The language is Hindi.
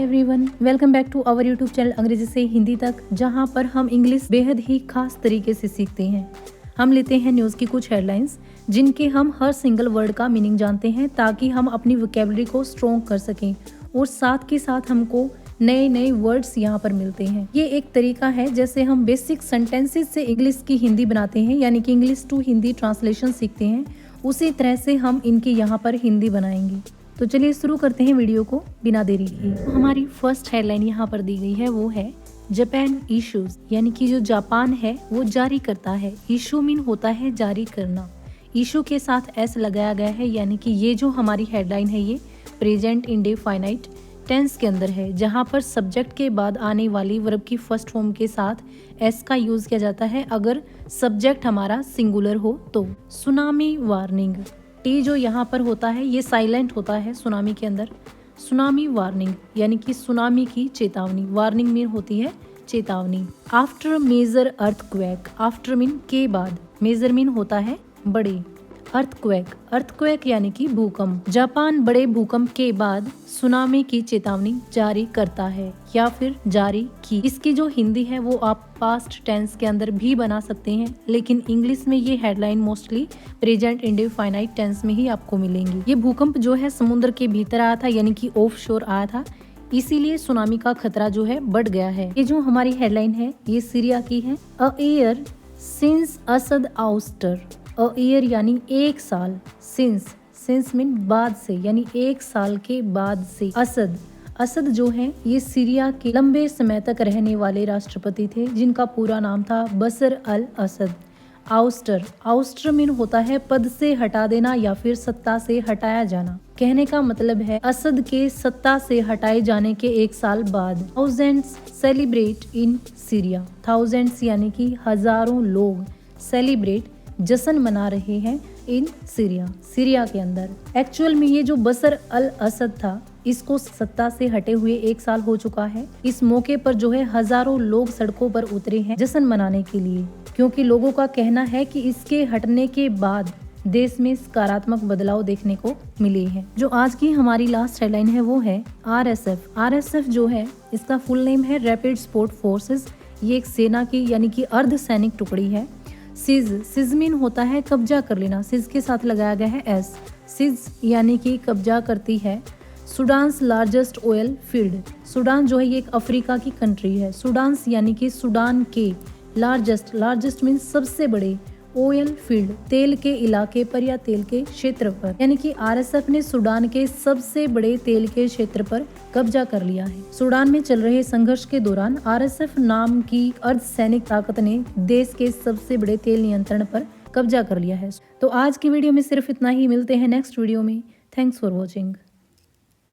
Everyone, welcome back to our YouTube channel अंग्रेजी से हिंदी तक, जहां पर हम इंग्लिश बेहद ही खास तरीके से सीखते हैं। हम लेते हैं न्यूज़ की कुछ हेडलाइंस जिनके हम हर सिंगल वर्ड का मीनिंग जानते हैं ताकि हम अपनी वोकैबुलरी को स्ट्रॉन्ग कर सकें और साथ के साथ हमको नए नए वर्ड्स यहाँ पर मिलते हैं। ये एक तरीका है जैसे हम बेसिक सेंटेंसेस से इंग्लिश की हिंदी बनाते हैं, यानी कि इंग्लिश टू हिंदी ट्रांसलेशन सीखते हैं, उसी तरह से हम इनकी यहाँ पर हिंदी बनाएंगे। तो चलिए शुरू करते हैं वीडियो को बिना देरी किए। तो हमारी फर्स्ट हेडलाइन यहाँ पर दी गई है, वो है जापान इशूज, यानी कि जो जापान है वो जारी करता है। इशू मीन होता है जारी करना, इशू के साथ एस लगाया गया है, यानी कि ये जो हमारी हेडलाइन है ये प्रेजेंट इंडेफिनाइट टेंस के अंदर है, जहाँ पर सब्जेक्ट के बाद आने वाली वर्ब की फर्स्ट फॉर्म के साथ एस का यूज किया जाता है अगर सब्जेक्ट हमारा सिंगुलर हो तो। सुनामी वार्निंग, टी जो यहाँ पर होता है ये साइलेंट होता है सुनामी के अंदर। सुनामी वार्निंग यानी कि सुनामी की चेतावनी, वार्निंग मीन होती है चेतावनी। After major earthquake, after mean के बाद, मेजर मीन होता है बड़े। अर्थक्वेक, अर्थक्वेक यानी कि भूकंप। जापान बड़े भूकंप के बाद सुनामी की चेतावनी जारी करता है या फिर जारी की। इसकी जो हिंदी है वो आप पास्ट टेंस के अंदर भी बना सकते हैं, लेकिन इंग्लिश में ये headline mostly present indefinite tense में ही आपको मिलेंगी। ये भूकंप जो है समुद्र के भीतर आया था, यानी कि ऑफ शोर आया था, इसीलिए सुनामी का खतरा जो है बढ़ गया है। ये जो हमारी हेडलाइन है ये सीरिया की है। A year since Assad ouster, a year यानी एक साल, सिंस मीन बाद से, यानी एक साल के बाद से। असद, असद जो है ये सीरिया के लंबे समय तक रहने वाले राष्ट्रपति थे जिनका पूरा नाम था बशर अल असद। आउस्टर, आउस्टर मीन होता है पद से हटा देना या फिर सत्ता से हटाया जाना। कहने का मतलब है असद के सत्ता से हटाए जाने के एक साल बाद। Thousands celebrate in Syria, thousands यानी कि हजारों लोग, सेलिब्रेट जश्न मना रहे हैं इन सीरिया, सीरिया के अंदर। एक्चुअल में ये जो बशर अल असद था इसको सत्ता से हटे हुए एक साल हो चुका है। इस मौके पर जो है हजारों लोग सड़कों पर उतरे हैं जश्न मनाने के लिए, क्योंकि लोगों का कहना है कि इसके हटने के बाद देश में सकारात्मक बदलाव देखने को मिले हैं। जो आज की हमारी लास्ट हेडलाइन है वो है RSF। RSF जो है इसका फुल नेम है रैपिड सपोर्ट फोर्सेस। ये एक सेना की यानी कि अर्ध सैनिक टुकड़ी है। सिज मीन होता है कब्जा कर लेना, सिज के साथ लगाया गया है एस। सिज यानी कि कब्जा करती है। सूडान्स लार्जेस्ट ऑयल फील्ड, सूडान जो है ये एक अफ्रीका की कंट्री है। सूडान्स यानी कि सूडान के लार्जेस्ट, लार्जेस्ट मीन सबसे बड़े, ऑयल फील्ड तेल के इलाके पर या तेल के क्षेत्र पर, यानी कि RSF ने सूडान के सबसे बड़े तेल के क्षेत्र पर कब्जा कर लिया है। सूडान में चल रहे संघर्ष के दौरान RSF नाम की अर्धसैनिक ताकत ने देश के सबसे बड़े तेल नियंत्रण पर कब्जा कर लिया है। तो आज की वीडियो में सिर्फ इतना ही, मिलते हैं नेक्स्ट वीडियो में। Thanks for watching.